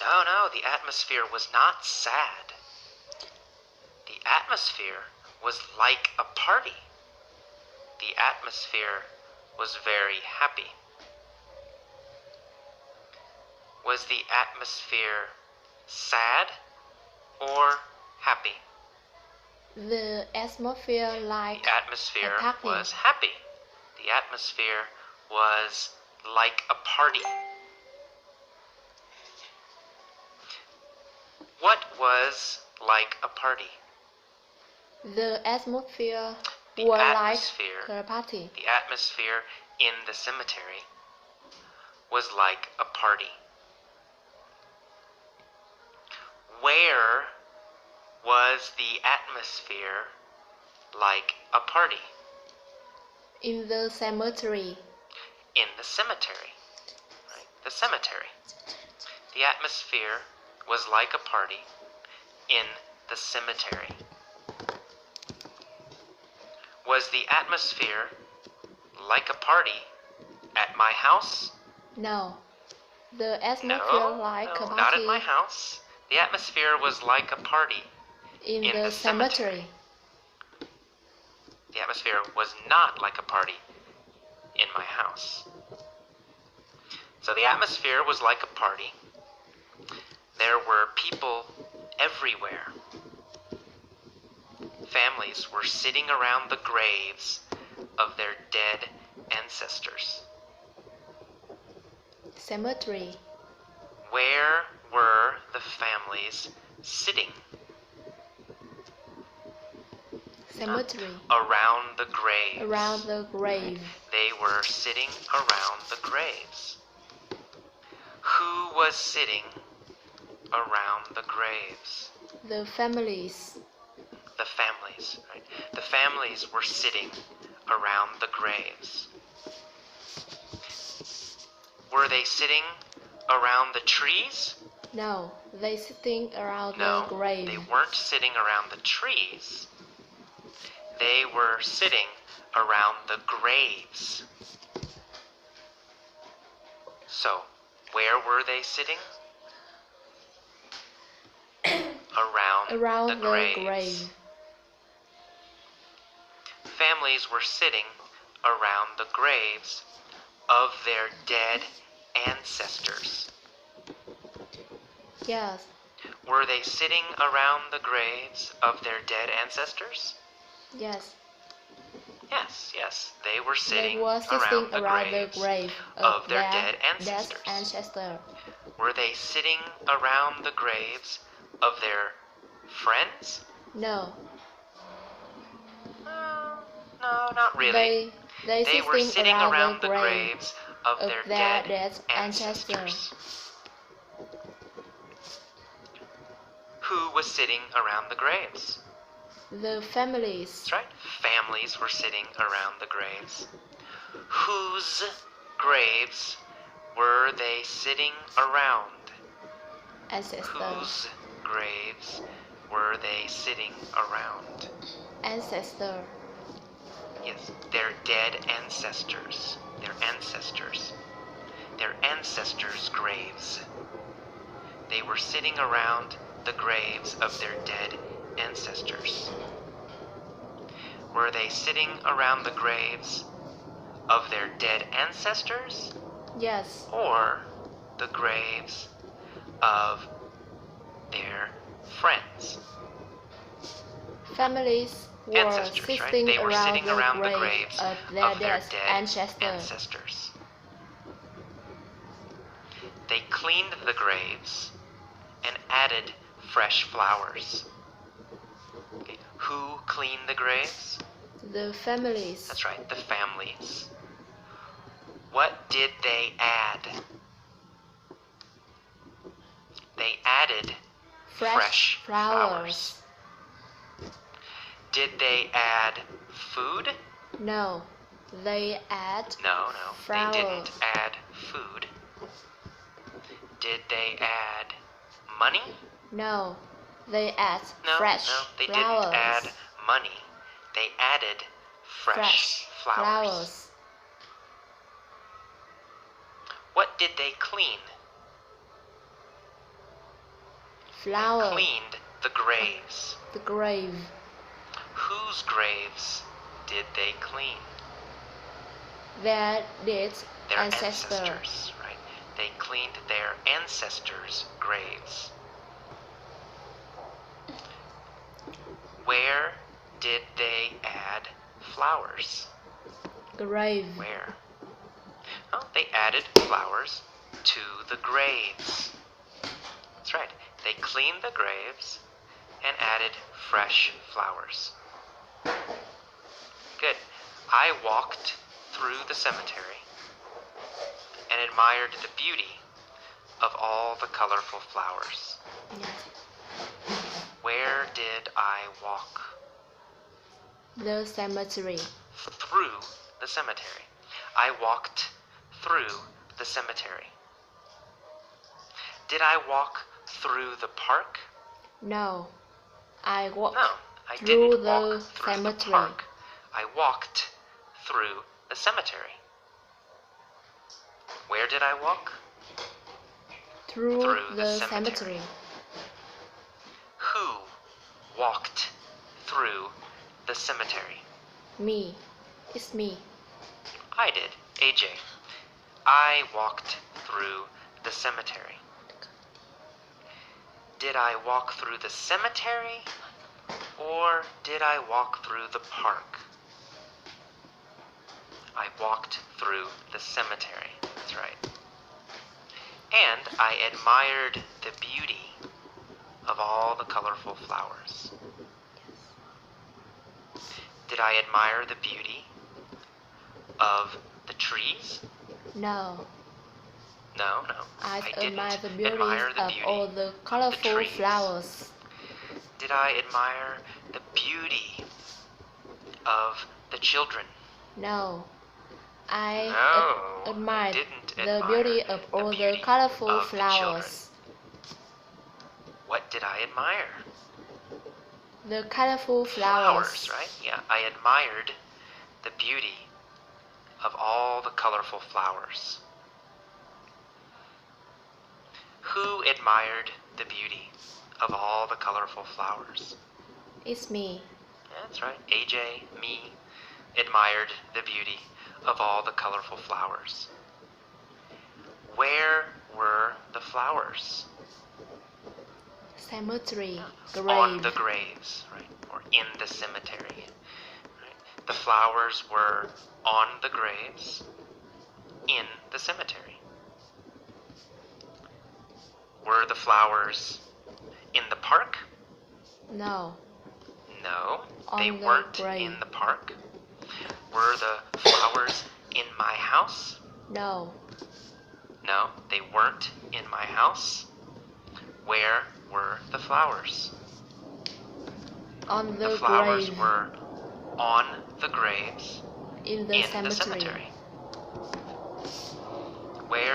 No, the atmosphere was not sad. The atmosphere was like a party. The atmosphere was very happy. Was the atmosphere sad or happy? The atmosphere like The atmosphere a party. was happy. The atmosphere was like a party. What was like a party? The atmosphere The was atmosphere, like a party. the atmosphere in the cemetery was like a party. Where was the atmosphere like a party? In the cemetery. In the cemetery. Right? The cemetery. The atmosphere was like a party in the cemetery. Was the atmosphere like a party at my house? No. The atmosphere No, like a party not at my house. The atmosphere was like a party in in the the cemetery. The atmosphere was not like a party in my house. So the atmosphere was like a party. There were people everywhere. Families were sitting around the graves of their dead ancestors. Cemetery. Where were the families sitting? Cemetery. Around the graves. Around the grave. They were sitting around the graves. Who was sitting around the graves? The families. The families, right? The families were sitting around the graves. Were they sitting around the trees? No, they sitting around No, the grave. they weren't sitting around the trees. They were sitting around the graves. So, where were they sitting? Around the graves. grave. Families were sitting around the graves of their dead ancestors. Yes. Were they sitting around the graves of their dead ancestors? Yes. Yes, they were sitting They were sitting around the the graves grave of their dead ancestors. ancestor. Were they sitting around the graves of their friends? No. No, not really. They were sitting around the grave graves of their dead ancestors. Who was sitting around the graves? The families. That's right. Families were sitting around the graves. Whose graves were they sitting around? Ancestors. Whose graves were they sitting around? Ancestor. Yes, their dead ancestors. Their ancestors. Their ancestors' graves. They were sitting around the graves of their dead ancestors. Were they sitting around the graves of their dead ancestors? Yes. Or the graves of their friends? Families were Ancestors, right? sitting They were around sitting the around the grave graves of of their their dead ancestors. They cleaned the graves and added fresh flowers. Okay. Who cleaned the graves? The families. That's right, the families. What did they add? They added fresh flowers. Did they add food? No, they add No, flowers. they didn't add food. Did they add money? No, they add No, fresh they flowers. didn't add money. They added fresh flowers. What did they clean? Flower. cleaned the graves. The grave. Whose graves did they clean? Their dead Their ancestor. ancestors, right? They cleaned their ancestors' graves. Where did they add flowers? Grave. Where? Oh, they added flowers to the graves. That's right. They cleaned the graves and added fresh flowers. Good. I walked through the cemetery and admired the beauty of all the colorful flowers. Yes. Where did I walk? The cemetery. Through the cemetery. I walked through the cemetery. Did I walk through the park? No. I walked No, I through didn't the walk through the cemetery. park. I walked through the cemetery. Where did I walk? Through Through the the cemetery. cemetery. Who walked through the cemetery? Me. It's me. I did, AJ. I walked through the cemetery. Did I walk through the cemetery or did I walk through the park? I walked through the cemetery. That's right. And I admired the beauty of all the colorful flowers. Did I admire the beauty of the trees? No. No. I didn't admire the beauty admire the of beauty. all the colorful trees. flowers. Did I admire the beauty of the children? No. I No, admire didn't the admire beauty of the all the beauty colorful of the flowers. What did I admire? The colorful flowers. Right? Yeah, I admired the beauty of all the colorful flowers. Who admired the beauty of all the colorful flowers? It's me. That's right. AJ, me, admired the beauty of all the colorful flowers. Where were the flowers? Cemetery. On Grave. the graves, right? Or in the cemetery. Right? The flowers were on the graves in the cemetery. Were the flowers in the park? No. No, On they the weren't grave. in the park. Were the flowers in my house? No. No, they weren't in my house. Where were the flowers? On The the flowers grave. were on the graves In the in cemetery. the cemetery. Where